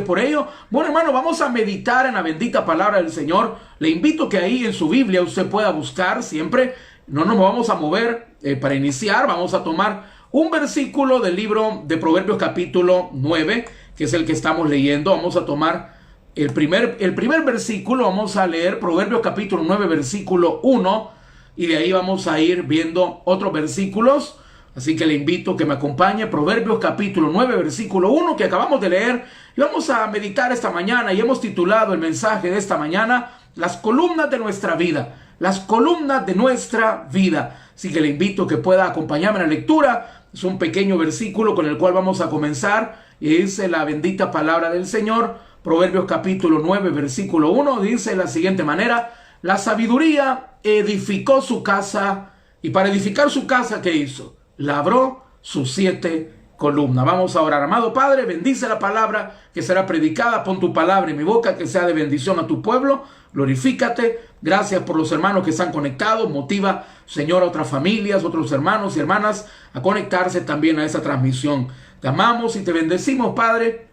por ello. Bueno, hermano, vamos a meditar en la bendita palabra del Señor. Le invito que ahí en su Biblia usted pueda buscar siempre. No nos vamos a mover para iniciar. Vamos a tomar un versículo del libro de Proverbios capítulo 9, que es el que estamos leyendo. Vamos a tomar el primer versículo. Vamos a leer Proverbios capítulo 9, versículo 1. Y de ahí vamos a ir viendo otros versículos. Así que le invito a que me acompañe. Proverbios capítulo 9, versículo 1, que acabamos de leer. Y vamos a meditar esta mañana. Y hemos titulado el mensaje de esta mañana: las columnas de nuestra vida. Las columnas de nuestra vida. Así que le invito a que pueda acompañarme en la lectura. Es un pequeño versículo con el cual vamos a comenzar. Y dice la bendita palabra del Señor. Proverbios capítulo 9, versículo 1. Dice de la siguiente manera: la sabiduría edificó su casa. Y para edificar su casa, ¿qué hizo? Labró sus 7 columnas. Vamos a orar. Amado Padre, bendice la palabra que será predicada. Pon tu palabra en mi boca, que sea de bendición a tu pueblo. Glorifícate. Gracias por los hermanos que están conectados. Motiva, Señor, a otras familias, otros hermanos y hermanas a conectarse también a esta transmisión. Te amamos y te bendecimos, Padre.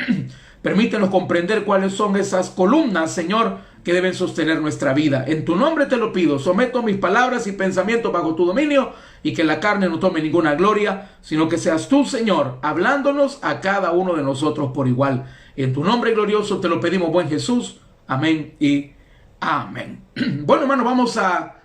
Permítenos comprender cuáles son esas columnas, Señor, que deben sostener nuestra vida. En tu nombre te lo pido. Someto mis palabras y pensamientos bajo tu dominio, y que la carne no tome ninguna gloria, sino que seas tú, Señor, hablándonos a cada uno de nosotros por igual. En tu nombre glorioso te lo pedimos, buen Jesús. Amén y amén. Bueno, hermano, vamos a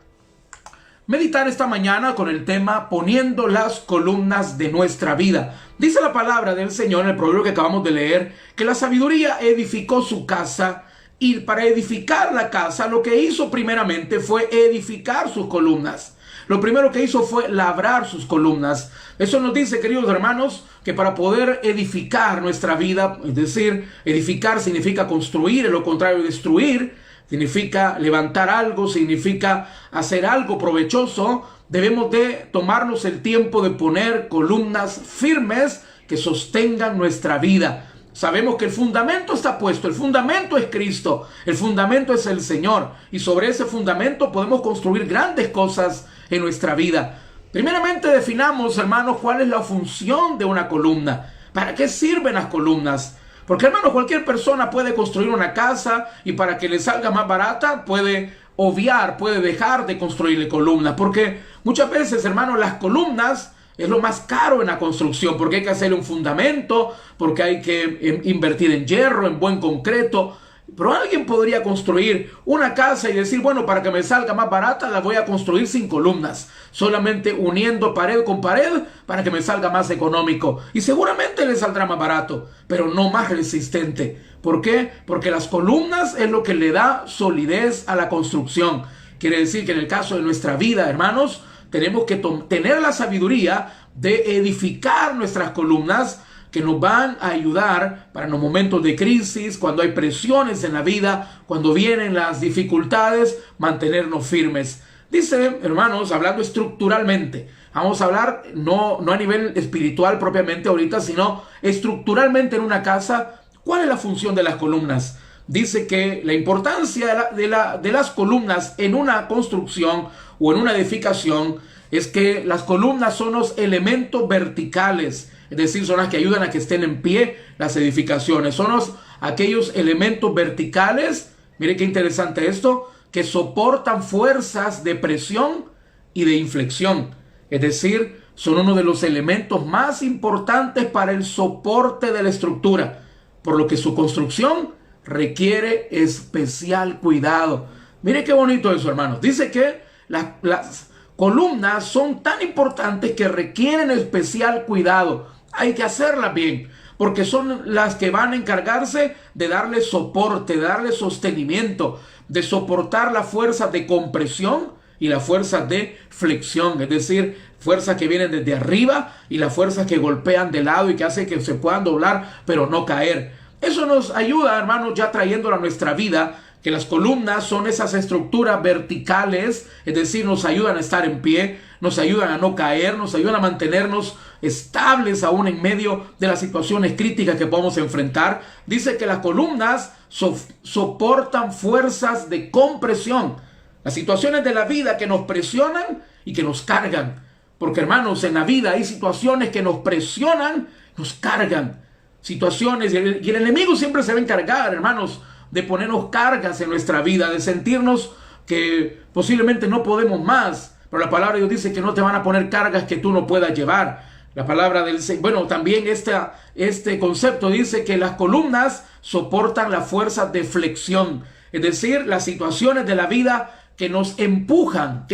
meditar esta mañana con el tema poniendo las columnas de nuestra vida. Dice la palabra del Señor en el proverbio que acabamos de leer, que la sabiduría edificó su casa. Y para edificar la casa, lo que hizo primeramente fue edificar sus columnas. Lo primero que hizo fue labrar sus columnas. Eso nos dice, queridos hermanos, que para poder edificar nuestra vida, es decir, edificar significa construir, es lo contrario de destruir, significa levantar algo, significa hacer algo provechoso. Debemos de tomarnos el tiempo de poner columnas firmes que sostengan nuestra vida. Sabemos que el fundamento está puesto, el fundamento es Cristo, el fundamento es el Señor, y sobre ese fundamento podemos construir grandes cosas en nuestra vida. Primeramente definamos, hermanos, cuál es la función de una columna. ¿Para qué sirven las columnas? Porque, hermanos, cualquier persona puede construir una casa y para que le salga más barata puede obviar, puede dejar de construirle columnas. Porque muchas veces, hermanos, las columnas es lo más caro en la construcción, porque hay que hacerle un fundamento, porque hay que invertir en hierro, en buen concreto. Pero alguien podría construir una casa y decir, bueno, para que me salga más barata, la voy a construir sin columnas, solamente uniendo pared con pared para que me salga más económico. Y seguramente le saldrá más barato, pero no más resistente. ¿Por qué? Porque las columnas es lo que le da solidez a la construcción. Quiere decir que en el caso de nuestra vida, hermanos, tenemos que tener la sabiduría de edificar nuestras columnas que nos van a ayudar para los momentos de crisis, cuando hay presiones en la vida, cuando vienen las dificultades, mantenernos firmes. Dice, hermanos, hablando estructuralmente, vamos a hablar no a nivel espiritual propiamente ahorita, sino estructuralmente en una casa. ¿Cuál es la función de las columnas? Dice que la importancia de las columnas en una construcción o en una edificación es que las columnas son los elementos verticales, es decir, son las que ayudan a que estén en pie las edificaciones. Son aquellos elementos verticales, mire qué interesante esto, que soportan fuerzas de presión y de inflexión. Es decir, son uno de los elementos más importantes para el soporte de la estructura, por lo que su construcción requiere especial cuidado. Mire qué bonito eso, hermanos. Dice que las columnas son tan importantes que requieren especial cuidado. Hay que hacerlas bien, porque son las que van a encargarse de darle soporte, de darle sostenimiento, de soportar la fuerza de compresión y la fuerza de flexión, es decir, fuerzas que vienen desde arriba y las fuerzas que golpean de lado y que hacen que se puedan doblar pero no caer. Eso nos ayuda, hermanos, ya trayéndolo a nuestra vida, que las columnas son esas estructuras verticales, es decir, nos ayudan a estar en pie, nos ayudan a no caer, nos ayudan a mantenernos estables aún en medio de las situaciones críticas que podemos enfrentar. Dice que las columnas soportan fuerzas de compresión, las situaciones de la vida que nos presionan y que nos cargan. Porque, hermanos, en la vida hay situaciones que nos presionan, nos cargan. situaciones, y el enemigo siempre se va a encargar, hermanos, de ponernos cargas en nuestra vida, de sentirnos que posiblemente no podemos más. Pero la palabra de Dios dice que no te van a poner cargas que tú no puedas llevar. La palabra del Señor, bueno, también este concepto dice que las columnas soportan la fuerza de flexión, es decir, las situaciones de la vida que nos empujan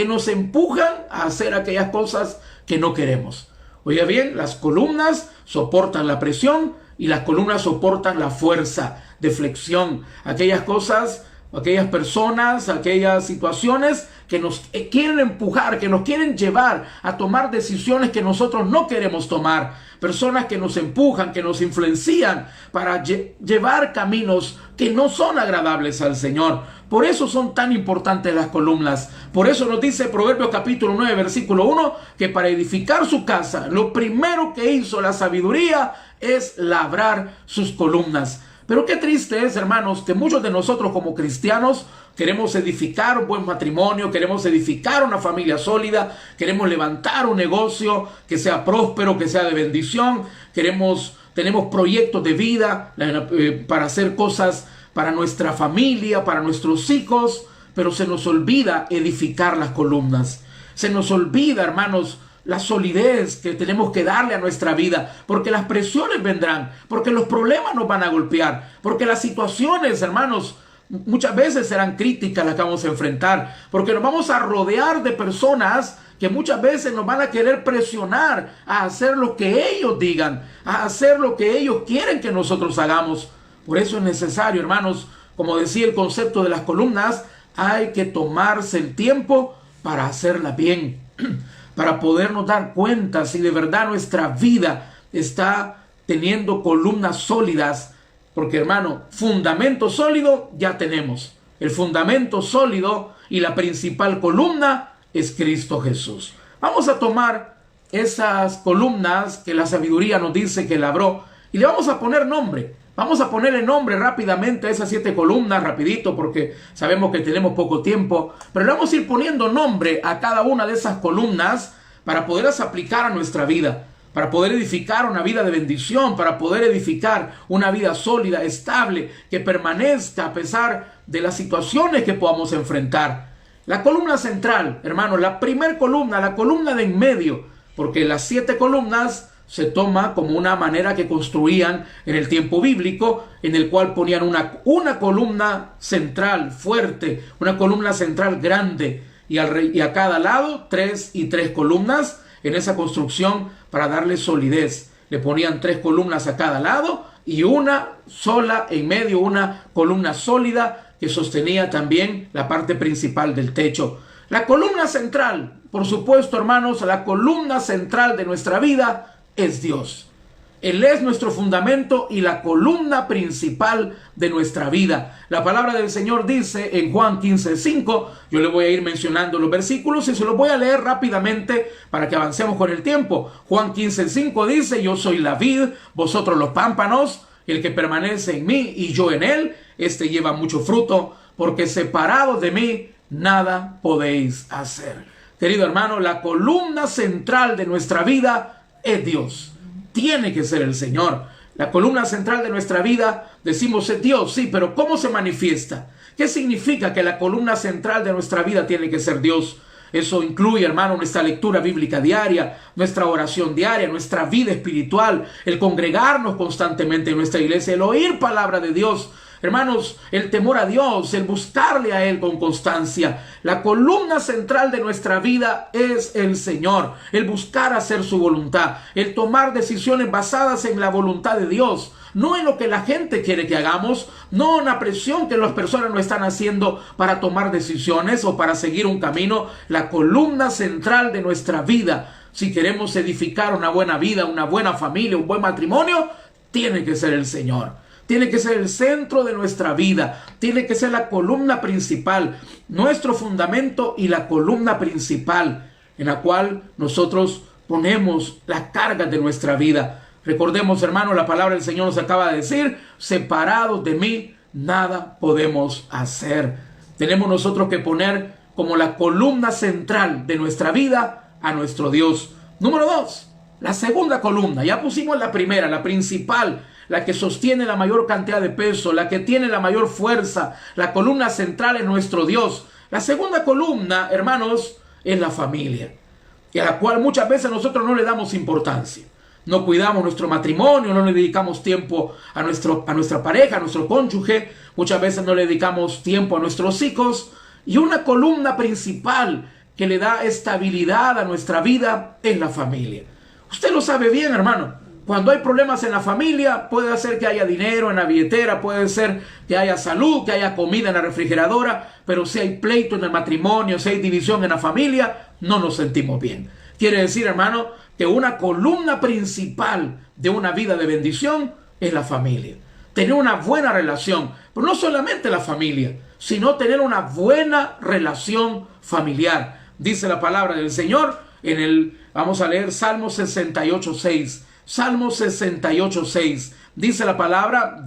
a hacer aquellas cosas que no queremos. Oiga bien, las columnas soportan la presión y las columnas soportan la fuerza de flexión. Aquellas cosas, aquellas personas, aquellas situaciones que nos quieren empujar, que nos quieren llevar a tomar decisiones que nosotros no queremos tomar. Personas que nos empujan, que nos influencian para llevar caminos que no son agradables al Señor. Por eso son tan importantes las columnas. Por eso nos dice Proverbios capítulo 9, versículo 1, que para edificar su casa, lo primero que hizo la sabiduría es labrar sus columnas. Pero qué triste es, hermanos, que muchos de nosotros como cristianos queremos edificar un buen matrimonio, queremos edificar una familia sólida, queremos levantar un negocio que sea próspero, que sea de bendición, tenemos proyectos de vida para hacer cosas para nuestra familia, para nuestros hijos, pero se nos olvida edificar las columnas. Se nos olvida, hermanos, la solidez que tenemos que darle a nuestra vida, porque las presiones vendrán, porque los problemas nos van a golpear, porque las situaciones, hermanos, muchas veces serán críticas las que vamos a enfrentar, porque nos vamos a rodear de personas que muchas veces nos van a querer presionar a hacer lo que ellos digan, a hacer lo que ellos quieren que nosotros hagamos. Por eso es necesario, hermanos, como decía el concepto de las columnas, hay que tomarse el tiempo para hacerla bien, para podernos dar cuenta si de verdad nuestra vida está teniendo columnas sólidas. Porque, hermano, fundamento sólido ya tenemos. El fundamento sólido y la principal columna es Cristo Jesús. Vamos a tomar esas columnas que la sabiduría nos dice que labró y le vamos a poner nombre. Vamos a ponerle nombre rápidamente a esas 7 columnas, rapidito, porque sabemos que tenemos poco tiempo. Pero le vamos a ir poniendo nombre a cada una de esas columnas para poderlas aplicar a nuestra vida, para poder edificar una vida de bendición, para poder edificar una vida sólida, estable, que permanezca a pesar de las situaciones que podamos enfrentar. La columna central, hermano, la primer columna, la columna de en medio, porque las 7 columnas se toma como una manera que construían en el tiempo bíblico, en el cual ponían una columna central fuerte, una columna central grande, y a cada lado 3 y 3 columnas en esa construcción para darle solidez. Le ponían 3 columnas a cada lado y una sola en medio, una columna sólida que sostenía también la parte principal del techo. La columna central, por supuesto, hermanos, la columna central de nuestra vida es Dios. Él es nuestro fundamento y la columna principal de nuestra vida. La palabra del Señor dice en Juan 15:5, yo le voy a ir mencionando los versículos y se los voy a leer rápidamente para que avancemos con el tiempo. Juan 15:5 dice, yo soy la vid, vosotros los pámpanos, el que permanece en mí y yo en él, este lleva mucho fruto, porque separados de mí nada podéis hacer. Querido hermano, la columna central de nuestra vida es Dios. Tiene que ser el Señor. La columna central de nuestra vida, decimos es Dios, sí, pero ¿cómo se manifiesta? ¿Qué significa que la columna central de nuestra vida tiene que ser Dios? Eso incluye, hermano, nuestra lectura bíblica diaria, nuestra oración diaria, nuestra vida espiritual, el congregarnos constantemente en nuestra iglesia, el oír palabra de Dios. Hermanos, el temor a Dios, el buscarle a Él con constancia. La columna central de nuestra vida es el Señor. El buscar hacer su voluntad. El tomar decisiones basadas en la voluntad de Dios. No en lo que la gente quiere que hagamos. No en la presión que las personas nos están haciendo para tomar decisiones o para seguir un camino. La columna central de nuestra vida, si queremos edificar una buena vida, una buena familia, un buen matrimonio, tiene que ser el Señor. Tiene que ser el centro de nuestra vida. Tiene que ser la columna principal. Nuestro fundamento y la columna principal en la cual nosotros ponemos las cargas de nuestra vida. Recordemos, hermanos, la palabra del Señor nos acaba de decir, separados de mí, nada podemos hacer. Tenemos nosotros que poner como la columna central de nuestra vida a nuestro Dios. Número 2, la segunda columna. Ya pusimos la primera, la principal, la que sostiene la mayor cantidad de peso, la que tiene la mayor fuerza, la columna central es nuestro Dios. La segunda columna, hermanos, es la familia, y a la cual muchas veces nosotros no le damos importancia. No cuidamos nuestro matrimonio, no le dedicamos tiempo a nuestra pareja, a nuestro cónyuge. Muchas veces no le dedicamos tiempo a nuestros hijos. Y una columna principal que le da estabilidad a nuestra vida es la familia. Usted lo sabe bien, hermano. Cuando hay problemas en la familia, puede ser que haya dinero en la billetera, puede ser que haya salud, que haya comida en la refrigeradora, pero si hay pleito en el matrimonio, si hay división en la familia, no nos sentimos bien. Quiere decir, hermano, que una columna principal de una vida de bendición es la familia. Tener una buena relación, pero no solamente la familia, sino tener una buena relación familiar. Dice la palabra del Señor vamos a leer Salmo 68:6. Salmo 68:6. Dice la palabra,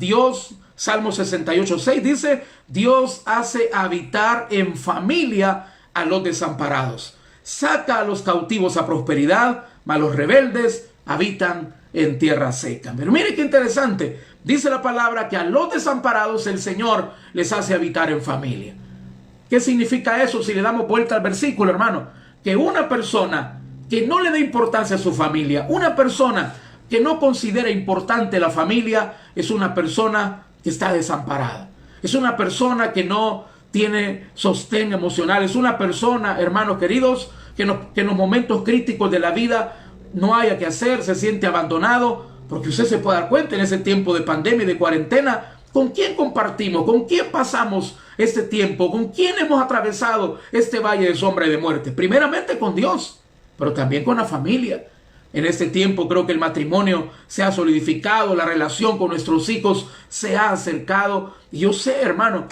Salmo 68:6 dice, Dios hace habitar en familia a los desamparados. Saca a los cautivos a prosperidad, mas los rebeldes habitan en tierra seca. Pero mire qué interesante. Dice la palabra que a los desamparados el Señor les hace habitar en familia. ¿Qué significa eso si le damos vuelta al versículo, hermano? Que una persona que no le dé importancia a su familia, una persona que no considera importante la familia, es una persona que está desamparada. Es una persona que no tiene sostén emocional. Es una persona, hermanos queridos, que en los momentos críticos de la vida no haya que hacer, se siente abandonado, porque usted se puede dar cuenta en ese tiempo de pandemia y de cuarentena, ¿con quién compartimos? ¿Con quién pasamos este tiempo? ¿Con quién hemos atravesado este valle de sombra y de muerte? Primeramente con Dios, pero también con la familia. En este tiempo creo que el matrimonio se ha solidificado, la relación con nuestros hijos se ha acercado. Y yo sé, hermano,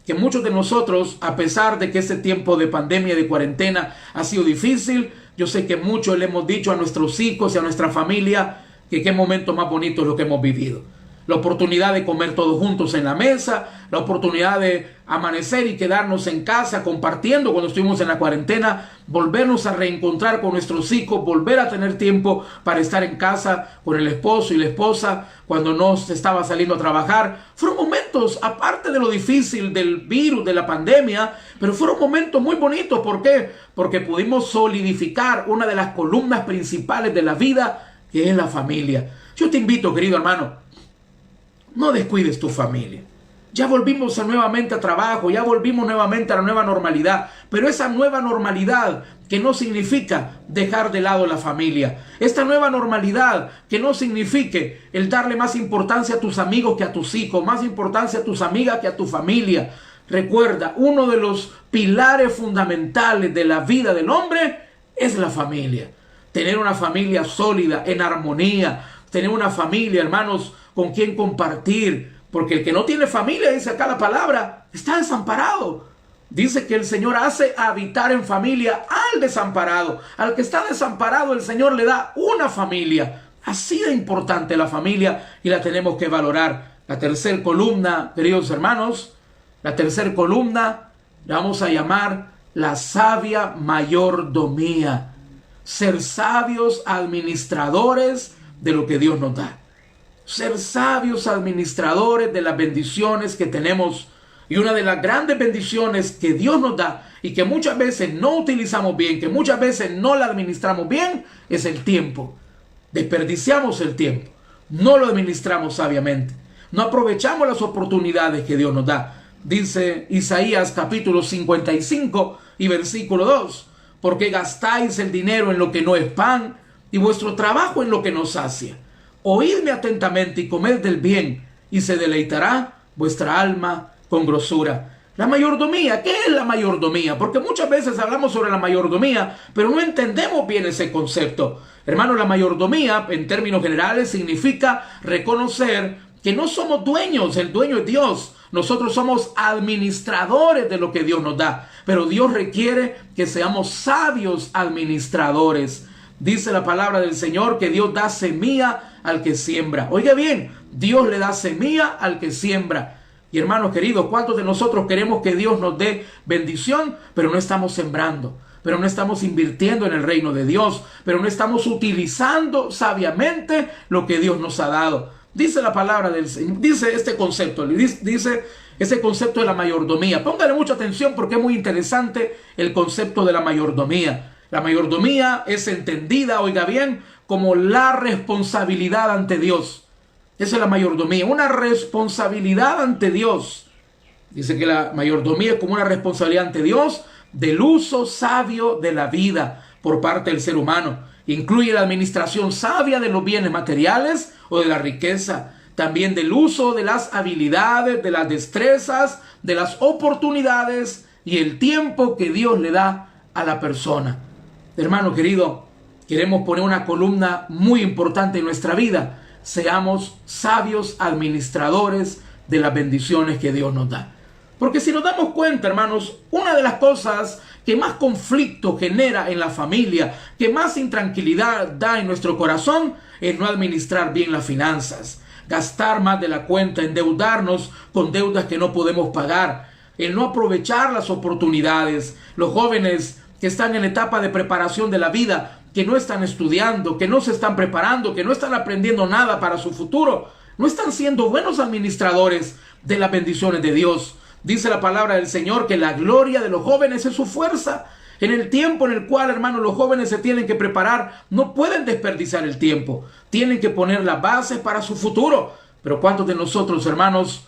que muchos de nosotros, a pesar de que este tiempo de pandemia y de cuarentena ha sido difícil, yo sé que muchos le hemos dicho a nuestros hijos y a nuestra familia que qué momento más bonito es lo que hemos vivido. La oportunidad de comer todos juntos en la mesa, la oportunidad de amanecer y quedarnos en casa compartiendo cuando estuvimos en la cuarentena, volvernos a reencontrar con nuestros hijos, volver a tener tiempo para estar en casa con el esposo y la esposa cuando no se estaba saliendo a trabajar. Fueron momentos, aparte de lo difícil del virus, de la pandemia, pero fueron momentos muy bonitos. ¿Por qué? Porque pudimos solidificar una de las columnas principales de la vida, que es la familia. Yo te invito, querido hermano, no descuides tu familia. Ya volvimos nuevamente a trabajo, ya volvimos nuevamente a la nueva normalidad, pero esa nueva normalidad que no significa dejar de lado la familia, esta nueva normalidad que no signifique el darle más importancia a tus amigos que a tus hijos, más importancia a tus amigas que a tu familia. Recuerda, uno de los pilares fundamentales de la vida del hombre es la familia. Tener una familia sólida, en armonía, tener una familia, hermanos, con quien compartir, porque el que no tiene familia, dice acá la palabra, está desamparado. Dice que el Señor hace habitar en familia al desamparado. Al que está desamparado, el Señor le da una familia. Así de importante la familia y la tenemos que valorar. La tercera columna, queridos hermanos, la tercera columna la vamos a llamar la sabia mayordomía. Ser sabios administradores de lo que Dios nos da. Ser sabios administradores de las bendiciones que tenemos. Y una de las grandes bendiciones que Dios nos da y que muchas veces no utilizamos bien, que muchas veces no la administramos bien, es el tiempo. Desperdiciamos el tiempo. No lo administramos sabiamente. No aprovechamos las oportunidades que Dios nos da. Dice Isaías capítulo 55 y versículo 2. Porque gastáis el dinero en lo que no es pan y vuestro trabajo en lo que no sacia. Oídme atentamente y comed del bien, y se deleitará vuestra alma con grosura. La mayordomía, ¿qué es la mayordomía? Porque muchas veces hablamos sobre la mayordomía, pero no entendemos bien ese concepto. Hermano, la mayordomía, en términos generales, significa reconocer que no somos dueños, el dueño es Dios. Nosotros somos administradores de lo que Dios nos da, pero Dios requiere que seamos sabios administradores. Dice la palabra del Señor que Dios da semilla al que siembra. Oiga bien, Dios le da semilla al que siembra. Y hermanos queridos, ¿cuántos de nosotros queremos que Dios nos dé bendición, pero no estamos sembrando? Pero no estamos invirtiendo en el reino de Dios, pero no estamos utilizando sabiamente lo que Dios nos ha dado. Dice la palabra del Señor, dice este concepto, dice ese concepto de la mayordomía. Póngale mucha atención porque es muy interesante el concepto de la mayordomía. La mayordomía es entendida, oiga bien, como la responsabilidad ante Dios. Esa es la mayordomía, una responsabilidad ante Dios. Dice que la mayordomía es como una responsabilidad ante Dios del uso sabio de la vida por parte del ser humano. Incluye la administración sabia de los bienes materiales o de la riqueza. También del uso de las habilidades, de las destrezas, de las oportunidades y el tiempo que Dios le da a la persona. Hermano querido, queremos poner una columna muy importante en nuestra vida. Seamos sabios administradores de las bendiciones que Dios nos da. Porque si nos damos cuenta, hermanos, una de las cosas que más conflicto genera en la familia, que más intranquilidad da en nuestro corazón, es no administrar bien las finanzas, gastar más de la cuenta, endeudarnos con deudas que no podemos pagar, el no aprovechar las oportunidades. Los jóvenes que están en la etapa de preparación de la vida, que no están estudiando, que no se están preparando, que no están aprendiendo nada para su futuro, no están siendo buenos administradores de las bendiciones de Dios. Dice la palabra del Señor que la gloria de los jóvenes es su fuerza. En el tiempo en el cual, hermanos, los jóvenes se tienen que preparar, no pueden desperdiciar el tiempo. Tienen que poner las bases para su futuro. Pero ¿cuántos de nosotros, hermanos,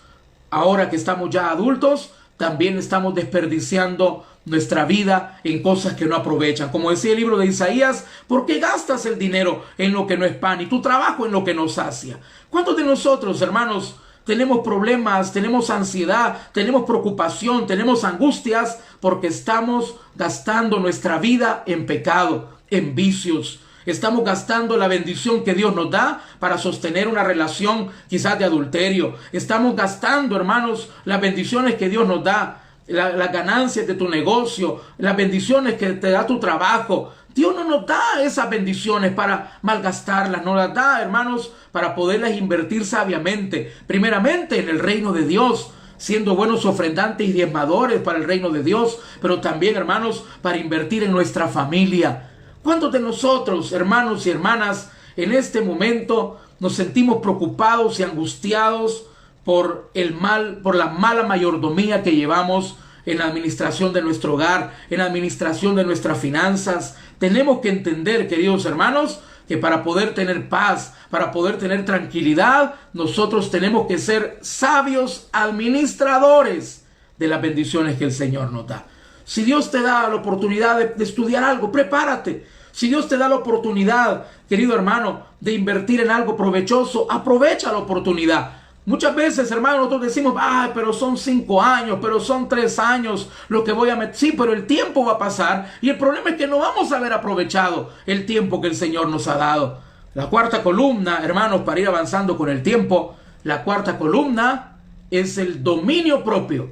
ahora que estamos ya adultos, también estamos desperdiciando nuestra vida en cosas que no aprovechan? Como decía el libro de Isaías, ¿por qué gastas el dinero en lo que no es pan y tu trabajo en lo que no sacia? ¿Cuántos de nosotros, hermanos, tenemos problemas, tenemos ansiedad, tenemos preocupación, tenemos angustias porque estamos gastando nuestra vida en pecado, en vicios? Estamos gastando la bendición que Dios nos da para sostener una relación quizás de adulterio. Estamos gastando, hermanos, las bendiciones que Dios nos da, las ganancias de tu negocio, las bendiciones que te da tu trabajo. Dios no nos da esas bendiciones para malgastarlas, nos las da, hermanos, para poderlas invertir sabiamente. Primeramente en el reino de Dios, siendo buenos ofrendantes y diezmadores para el reino de Dios, pero también, hermanos, para invertir en nuestra familia. ¿Cuántos de nosotros, hermanos y hermanas, en este momento nos sentimos preocupados y angustiados por la mala mayordomía que llevamos en la administración de nuestro hogar, en la administración de nuestras finanzas? Tenemos que entender, queridos hermanos, que para poder tener paz, para poder tener tranquilidad, nosotros tenemos que ser sabios administradores de las bendiciones que el Señor nos da. Si Dios te da la oportunidad de estudiar algo, prepárate. Si Dios te da la oportunidad, querido hermano, de invertir en algo provechoso, aprovecha la oportunidad. Muchas veces, hermano, nosotros decimos, ay, pero son 5 años, pero son 3 años lo que voy a meter. Sí, pero el tiempo va a pasar y el problema es que no vamos a haber aprovechado el tiempo que el Señor nos ha dado. La cuarta columna, hermanos, para ir avanzando con el tiempo, la cuarta columna es el dominio propio.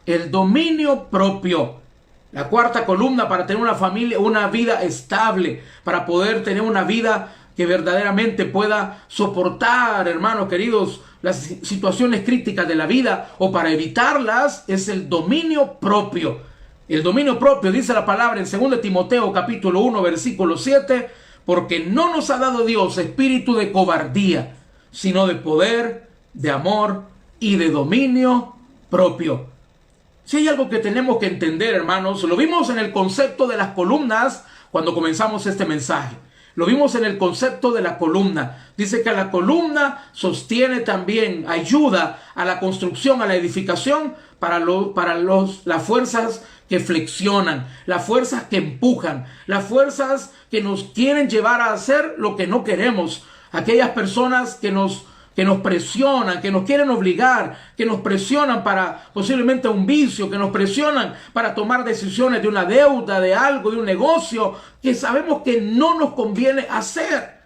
El dominio propio. La cuarta columna para tener una familia, una vida estable, para poder tener una vida que verdaderamente pueda soportar, hermanos queridos, las situaciones críticas de la vida o para evitarlas, es el dominio propio. El dominio propio, dice la palabra en 2 Timoteo capítulo 1 versículo 7, porque no nos ha dado Dios espíritu de cobardía, sino de poder, de amor y de dominio propio. Si hay algo que tenemos que entender, hermanos, lo vimos en el concepto de las columnas cuando comenzamos este mensaje. Lo vimos en el concepto de la columna. Dice que la columna sostiene también, ayuda a la construcción, a la edificación para las fuerzas que flexionan, las fuerzas que empujan, las fuerzas que nos quieren llevar a hacer lo que no queremos. Aquellas personas que nos presionan, que nos quieren obligar, que nos presionan para posiblemente un vicio, que nos presionan para tomar decisiones de una deuda, de algo, de un negocio, que sabemos que no nos conviene hacer.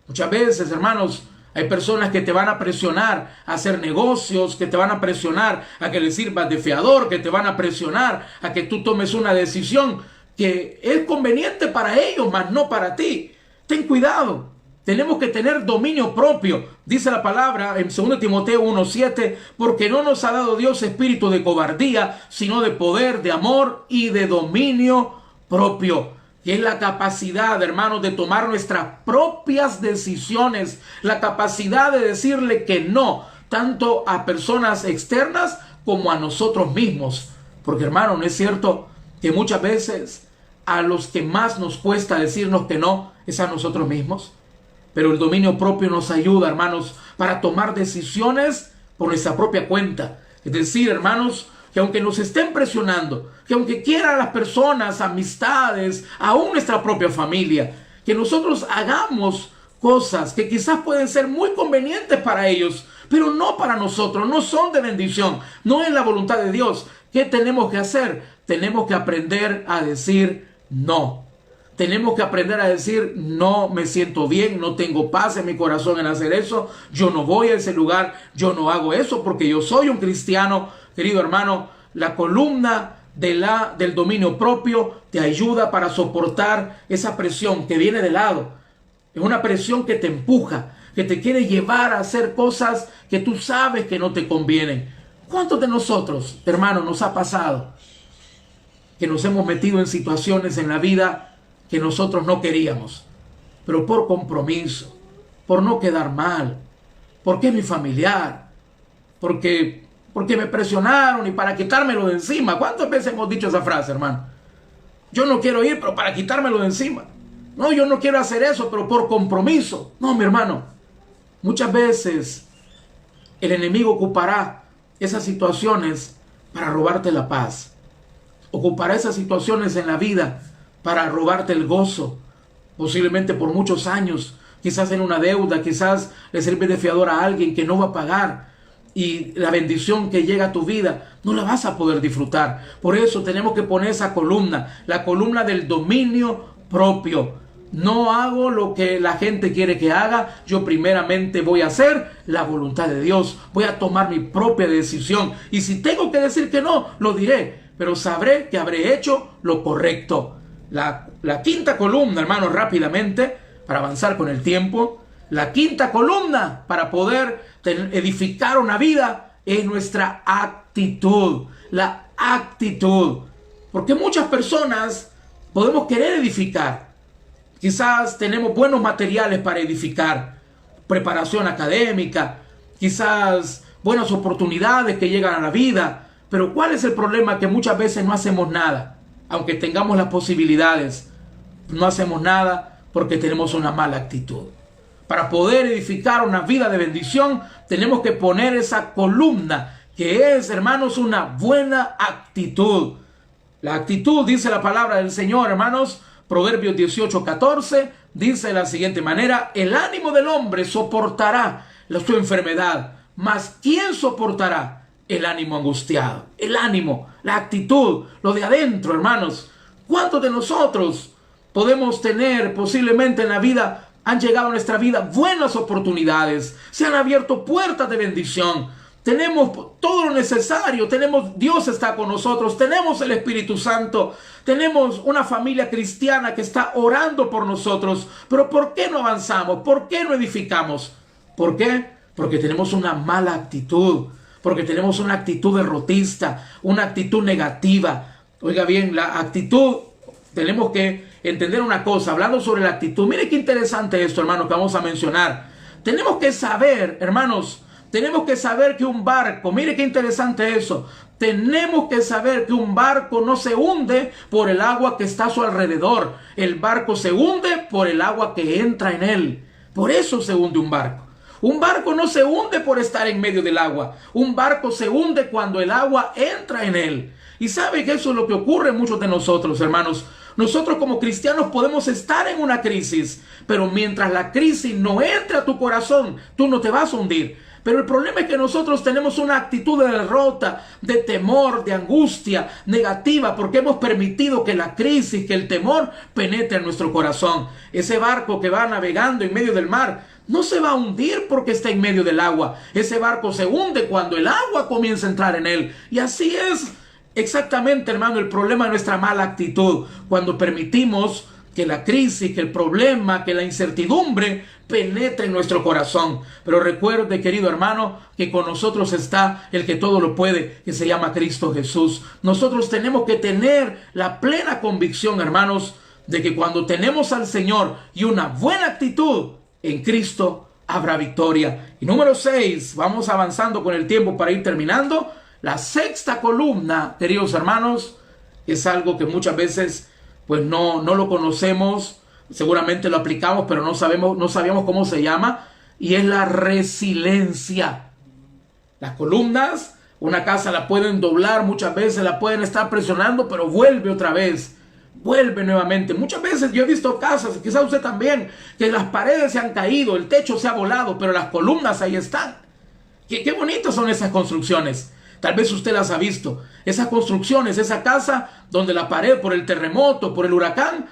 Muchas veces, hermanos, hay personas que te van a presionar a hacer negocios, que te van a presionar a que les sirvas de fiador, que te van a presionar a que tú tomes una decisión que es conveniente para ellos, mas no para ti. Ten cuidado. Tenemos que tener dominio propio. Dice la palabra en 2 Timoteo 1:7, porque no nos ha dado Dios espíritu de cobardía, sino de poder, de amor y de dominio propio. que es la capacidad, hermanos, de tomar nuestras propias decisiones, la capacidad de decirle que no, tanto a personas externas como a nosotros mismos. Porque, hermano, ¿no es cierto que muchas veces a los que más nos cuesta decirnos que no es a nosotros mismos? Pero el dominio propio nos ayuda, hermanos, para tomar decisiones por nuestra propia cuenta. Es decir, hermanos, que aunque nos estén presionando, que aunque quieran las personas, amistades, aún nuestra propia familia, que nosotros hagamos cosas que quizás pueden ser muy convenientes para ellos, pero no para nosotros, no son de bendición, no es la voluntad de Dios. ¿Qué tenemos que hacer? Tenemos que aprender a decir no. Tenemos que aprender a decir, no me siento bien, no tengo paz en mi corazón en hacer eso, yo no voy a ese lugar, yo no hago eso porque yo soy un cristiano. Querido hermano, la columna del dominio propio te ayuda para soportar esa presión que viene de lado. Es una presión que te empuja, que te quiere llevar a hacer cosas que tú sabes que no te convienen. ¿Cuántos de nosotros, hermano, nos ha pasado que nos hemos metido en situaciones en la vida que nosotros no queríamos, pero por compromiso, por no quedar mal, porque es mi familiar, porque me presionaron y para quitármelo de encima? ¿Cuántas veces hemos dicho esa frase, hermano? Yo no quiero ir, pero para quitármelo de encima. No, yo no quiero hacer eso, pero por compromiso. No, mi hermano, muchas veces el enemigo ocupará esas situaciones para robarte la paz. Ocupará esas situaciones en la vida para robarte el gozo, posiblemente por muchos años, quizás en una deuda, quizás le sirve de fiador a alguien que no va a pagar, y la bendición que llega a tu vida no la vas a poder disfrutar. Por eso tenemos que poner esa columna, la columna del dominio propio. No hago lo que la gente quiere que haga, yo primeramente voy a hacer la voluntad de Dios, voy a tomar mi propia decisión, y si tengo que decir que no, lo diré, pero sabré que habré hecho lo correcto. La quinta columna, hermanos, rápidamente, para avanzar con el tiempo, la quinta columna para poder edificar una vida es nuestra actitud, la actitud. Porque muchas personas podemos querer edificar, quizás tenemos buenos materiales para edificar, preparación académica, quizás buenas oportunidades que llegan a la vida, pero ¿cuál es el problema? Que muchas veces no hacemos nada. Aunque tengamos las posibilidades, no hacemos nada porque tenemos una mala actitud. Para poder edificar una vida de bendición, tenemos que poner esa columna, que es, hermanos, una buena actitud. La actitud, dice la palabra del Señor, hermanos, Proverbios 18:14, dice de la siguiente manera: el ánimo del hombre soportará su enfermedad, mas ¿quién soportará el ánimo angustiado? El ánimo, la actitud, lo de adentro, hermanos. ¿Cuántos de nosotros podemos tener posiblemente en la vida, han llegado a nuestra vida buenas oportunidades, se han abierto puertas de bendición, tenemos todo lo necesario, Dios está con nosotros, tenemos el Espíritu Santo, tenemos una familia cristiana que está orando por nosotros, pero ¿por qué no avanzamos? ¿Por qué no edificamos? ¿Por qué? Porque tenemos una mala actitud, porque tenemos una actitud derrotista, una actitud negativa. Oiga bien, la actitud, tenemos que entender una cosa, hablando sobre la actitud. Mire qué interesante esto, hermanos, que vamos a mencionar. Tenemos que saber, hermanos, tenemos que saber que un barco, mire qué interesante eso, tenemos que saber que un barco no se hunde por el agua que está a su alrededor. El barco se hunde por el agua que entra en él. Por eso se hunde un barco. Un barco no se hunde por estar en medio del agua. Un barco se hunde cuando el agua entra en él. Y sabe que eso es lo que ocurre en muchos de nosotros, hermanos. Nosotros como cristianos podemos estar en una crisis, pero mientras la crisis no entre a tu corazón, tú no te vas a hundir. Pero el problema es que nosotros tenemos una actitud de derrota, de temor, de angustia negativa, porque hemos permitido que la crisis, que el temor penetre en nuestro corazón. Ese barco que va navegando en medio del mar no se va a hundir porque está en medio del agua. Ese barco se hunde cuando el agua comienza a entrar en él. Y así es exactamente, hermano, el problema de nuestra mala actitud. Cuando permitimos que la crisis, que el problema, que la incertidumbre penetre en nuestro corazón. Pero recuerde, querido hermano, que con nosotros está el que todo lo puede, que se llama Cristo Jesús. Nosotros tenemos que tener la plena convicción, hermanos, de que cuando tenemos al Señor y una buena actitud en Cristo, habrá victoria. Y número 6, vamos avanzando con el tiempo para ir terminando. La sexta columna, queridos hermanos, es algo que muchas veces pues no lo conocemos, seguramente lo aplicamos, pero no sabíamos cómo se llama, y es la resiliencia. Las columnas, una casa la pueden doblar, muchas veces la pueden estar presionando, pero vuelve otra vez, vuelve nuevamente. Muchas veces yo he visto casas, quizás usted también, que las paredes se han caído, el techo se ha volado, pero las columnas ahí están. Qué bonitas son esas construcciones. Tal vez usted las ha visto. Esas construcciones, esa casa donde la pared por el terremoto, por el huracán,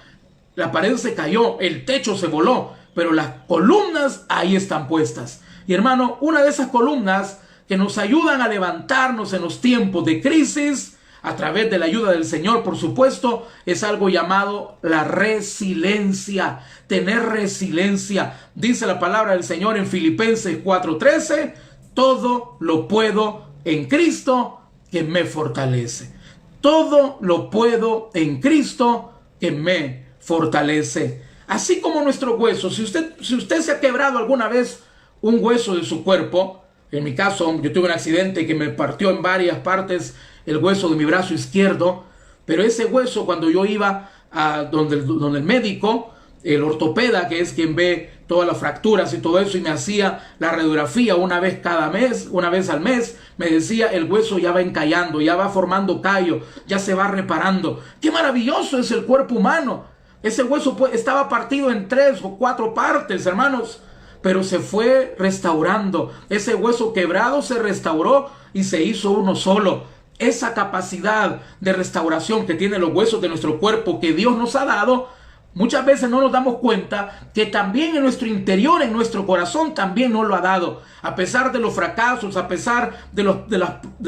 la pared se cayó, el techo se voló, pero las columnas ahí están puestas. Y hermano, una de esas columnas que nos ayudan a levantarnos en los tiempos de crisis, a través de la ayuda del Señor, por supuesto, es algo llamado la resiliencia. Tener resiliencia. Dice la palabra del Señor en Filipenses 4:13, todo lo puedo en Cristo que me fortalece. Todo lo puedo en Cristo que me fortalece. Así como nuestro hueso, si usted se ha quebrado alguna vez un hueso de su cuerpo, en mi caso yo tuve un accidente que me partió en varias partes el hueso de mi brazo izquierdo, pero ese hueso, cuando yo iba a donde el médico, el ortopeda, que es quien ve todas las fracturas y todo eso, y me hacía la radiografía una vez cada mes, una vez al mes, me decía, el hueso ya va encallando, ya va formando callo, ya se va reparando. ¡Qué maravilloso es el cuerpo humano! Ese hueso estaba partido en 3 o 4 partes, hermanos, pero se fue restaurando. Ese hueso quebrado se restauró y se hizo uno solo. Esa capacidad de restauración que tienen los huesos de nuestro cuerpo que Dios nos ha dado, muchas veces no nos damos cuenta que también en nuestro interior, en nuestro corazón, también nos lo ha dado. A pesar de los fracasos, a pesar de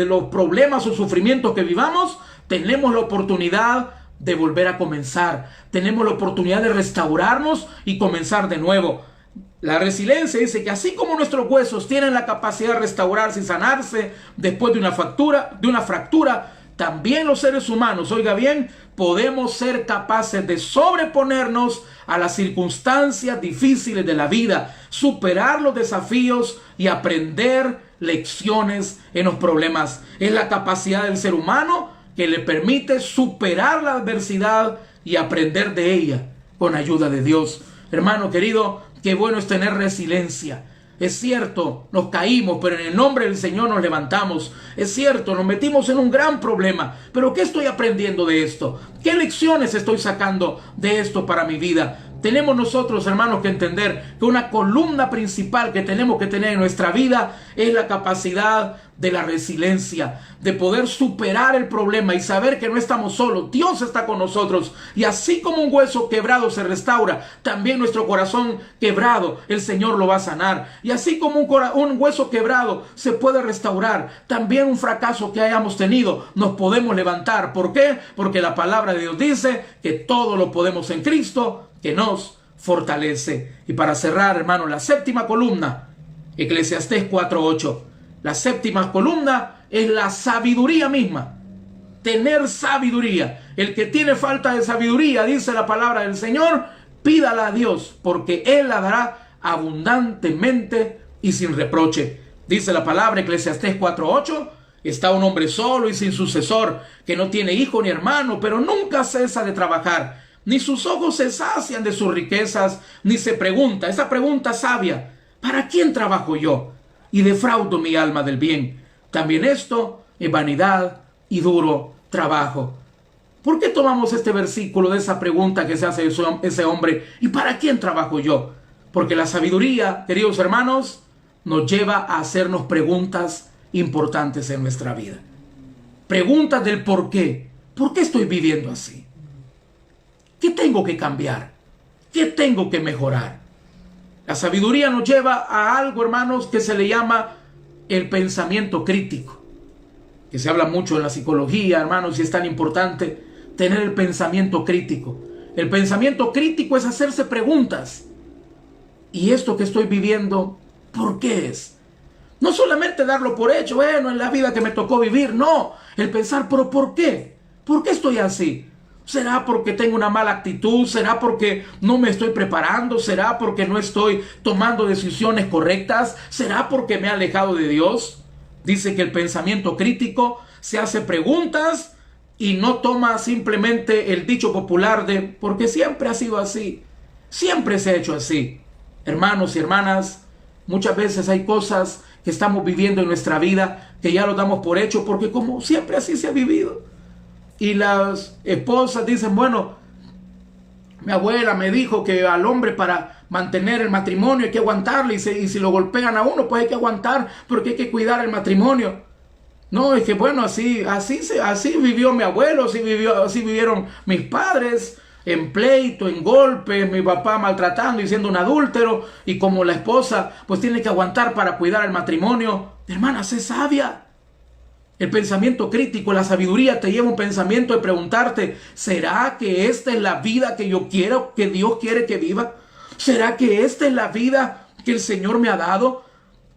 los problemas o sufrimientos que vivamos, tenemos la oportunidad de volver a comenzar. Tenemos la oportunidad de restaurarnos y comenzar de nuevo. La resiliencia dice que así como nuestros huesos tienen la capacidad de restaurarse y sanarse después de una fractura, también los seres humanos, oiga bien, podemos ser capaces de sobreponernos a las circunstancias difíciles de la vida, superar los desafíos y aprender lecciones en los problemas. Es la capacidad del ser humano que le permite superar la adversidad y aprender de ella con ayuda de Dios. Hermano querido, qué bueno es tener resiliencia. Es cierto, nos caímos, pero en el nombre del Señor nos levantamos. Es cierto, nos metimos en un gran problema, pero ¿qué estoy aprendiendo de esto? ¿Qué lecciones estoy sacando de esto para mi vida? Tenemos nosotros, hermanos, que entender que una columna principal que tenemos que tener en nuestra vida es la capacidad de la resiliencia, de poder superar el problema y saber que no estamos solos. Dios está con nosotros, y así como un hueso quebrado se restaura, también nuestro corazón quebrado el Señor lo va a sanar. Y así como un hueso quebrado se puede restaurar, también un fracaso que hayamos tenido nos podemos levantar. ¿Por qué? Porque la palabra de Dios dice que todo lo podemos en Cristo que nos fortalece. Y para cerrar, hermano, la séptima columna, Eclesiastés 4:8. La séptima columna es la sabiduría misma. Tener sabiduría. El que tiene falta de sabiduría, dice la palabra del Señor, pídala a Dios, porque Él la dará abundantemente y sin reproche. Dice la palabra, Eclesiastés 4:8. Está un hombre solo y sin sucesor, que no tiene hijo ni hermano, pero nunca cesa de trabajar. Ni sus ojos se sacian de sus riquezas, ni se pregunta, esa pregunta sabia, ¿para quién trabajo yo? Y defraudo mi alma del bien. También esto es vanidad y duro trabajo. ¿Por qué tomamos este versículo de esa pregunta que se hace ese hombre? ¿Y para quién trabajo yo? Porque la sabiduría, queridos hermanos, nos lleva a hacernos preguntas importantes en nuestra vida. Preguntas del por qué. ¿Por qué estoy viviendo así? ¿Qué tengo que cambiar? ¿Qué tengo que mejorar? La sabiduría nos lleva a algo, hermanos, que se le llama el pensamiento crítico, que se habla mucho en la psicología, hermanos, y es tan importante tener el pensamiento crítico. El pensamiento crítico es hacerse preguntas. ¿Y esto que estoy viviendo, por qué es? No solamente darlo por hecho, bueno, en la vida que me tocó vivir, no. El pensar, ¿pero por qué? ¿Por qué estoy así? ¿Será porque tengo una mala actitud? ¿Será porque no me estoy preparando? ¿Será porque no estoy tomando decisiones correctas? ¿Será porque me he alejado de Dios? Dice que el pensamiento crítico se hace preguntas y no toma simplemente el dicho popular de porque siempre ha sido así, siempre se ha hecho así. Hermanos y hermanas, muchas veces hay cosas que estamos viviendo en nuestra vida que ya lo damos por hecho porque como siempre así se ha vivido. Y las esposas dicen, bueno, mi abuela me dijo que al hombre para mantener el matrimonio hay que aguantarle y si lo golpean a uno pues hay que aguantar porque hay que cuidar el matrimonio. No, es que bueno, así vivió mi abuelo, así vivieron mis padres, en pleito, en golpes, mi papá maltratando y siendo un adúltero, y como la esposa pues tiene que aguantar para cuidar el matrimonio. Hermana, sé sabia. El pensamiento crítico, la sabiduría te lleva a un pensamiento de preguntarte, ¿será que esta es la vida que yo quiero, que Dios quiere que viva? ¿Será que esta es la vida que el Señor me ha dado?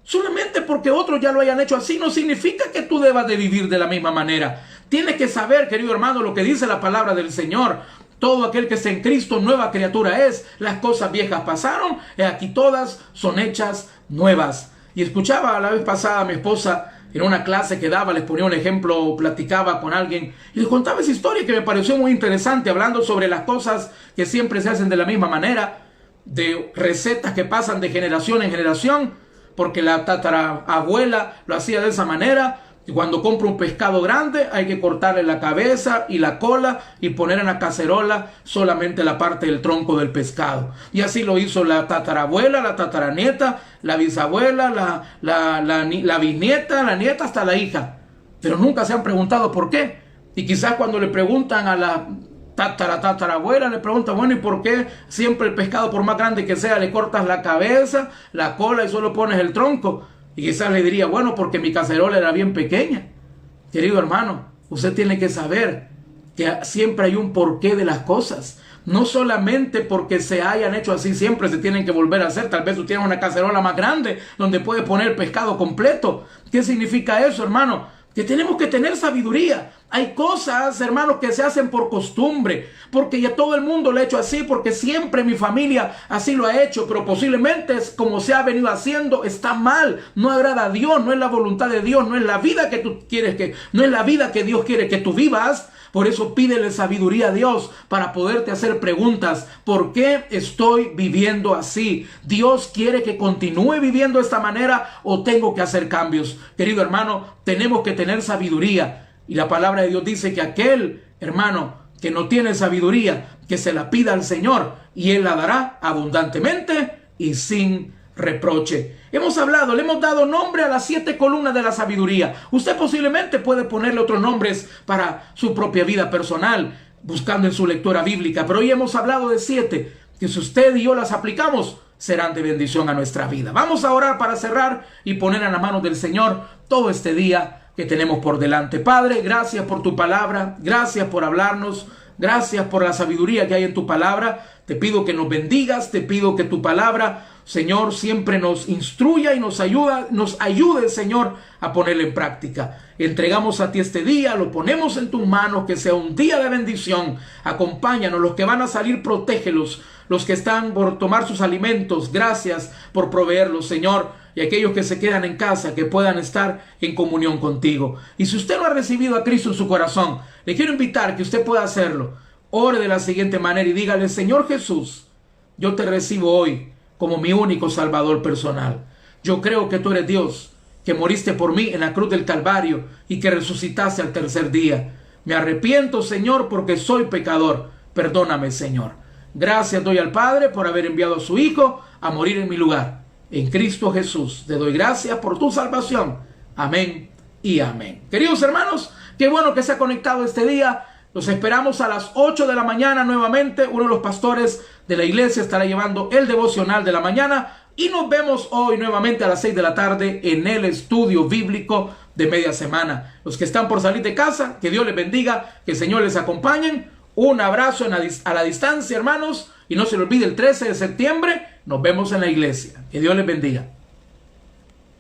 Solamente porque otros ya lo hayan hecho así no significa que tú debas de vivir de la misma manera. Tienes que saber, querido hermano, lo que dice la palabra del Señor. Todo aquel que está en Cristo, nueva criatura es. Las cosas viejas pasaron, y aquí todas son hechas nuevas. Y escuchaba la vez pasada a mi esposa en una clase que daba, les ponía un ejemplo, platicaba con alguien y les contaba esa historia que me pareció muy interesante, hablando sobre las cosas que siempre se hacen de la misma manera, de recetas que pasan de generación en generación, porque la tatarabuela lo hacía de esa manera. Y cuando compra un pescado grande hay que cortarle la cabeza y la cola y poner en la cacerola solamente la parte del tronco del pescado. Y así lo hizo la tatarabuela, la tataranieta, la bisabuela, la bisnieta, la nieta, hasta la hija. Pero nunca se han preguntado por qué. Y quizás cuando le preguntan a la tatarabuela, le preguntan, bueno, ¿y por qué siempre el pescado, por más grande que sea, le cortas la cabeza, la cola y solo pones el tronco? Y quizás le diría, bueno, porque mi cacerola era bien pequeña. Querido hermano, usted tiene que saber que siempre hay un porqué de las cosas. No solamente porque se hayan hecho así, siempre se tienen que volver a hacer. Tal vez tú tienes una cacerola más grande donde puedes poner pescado completo. ¿Qué significa eso, hermano? Que tenemos que tener sabiduría. Hay cosas, hermanos, que se hacen por costumbre, porque ya todo el mundo lo ha hecho así, porque siempre mi familia así lo ha hecho, pero posiblemente es como se ha venido haciendo, está mal, no agrada a Dios, no es la voluntad de Dios, no es la vida que tú quieres no es la vida que Dios quiere que tú vivas. Por eso pídele sabiduría a Dios para poderte hacer preguntas. ¿Por qué estoy viviendo así? ¿Dios quiere que continúe viviendo de esta manera o tengo que hacer cambios? Querido hermano, tenemos que tener sabiduría. Y la palabra de Dios dice que aquel hermano que no tiene sabiduría, que se la pida al Señor y Él la dará abundantemente y sin reproche. Hemos hablado, le hemos dado nombre a las 7 columnas de la sabiduría. Usted posiblemente puede ponerle otros nombres para su propia vida personal, buscando en su lectura bíblica, pero hoy hemos hablado de 7, que si usted y yo las aplicamos, serán de bendición a nuestra vida. Vamos a orar para cerrar y poner en las manos del Señor todo este día que tenemos por delante. Padre, gracias por tu palabra, gracias por hablarnos, gracias por la sabiduría que hay en tu palabra. Te pido que nos bendigas, te pido que tu palabra, Señor, siempre nos instruya y nos ayude, Señor, a ponerla en práctica. Entregamos a ti este día, lo ponemos en tus manos, que sea un día de bendición. Acompáñanos, los que van a salir, protégelos. Los que están por tomar sus alimentos, gracias por proveerlos, Señor. Y aquellos que se quedan en casa, que puedan estar en comunión contigo. Y si usted no ha recibido a Cristo en su corazón, le quiero invitar que usted pueda hacerlo. Ore de la siguiente manera y dígale: Señor Jesús, yo te recibo hoy como mi único Salvador personal. Yo creo que tú eres Dios, que moriste por mí en la cruz del Calvario y que resucitaste al tercer día. Me arrepiento, Señor, porque soy pecador. Perdóname, Señor. Gracias doy al Padre por haber enviado a su Hijo a morir en mi lugar. En Cristo Jesús te doy gracias por tu salvación. Amén y amén. Queridos hermanos, qué bueno que se ha conectado este día. Los esperamos a las 8 de la mañana nuevamente. Uno de los pastores de la iglesia estará llevando el devocional de la mañana. Y nos vemos hoy nuevamente a las 6 de la tarde en el estudio bíblico de media semana. Los que están por salir de casa, que Dios les bendiga, que el Señor les acompañe. Un abrazo a la distancia, hermanos. Y no se les olvide, el 13 de septiembre nos vemos en la iglesia. Que Dios les bendiga.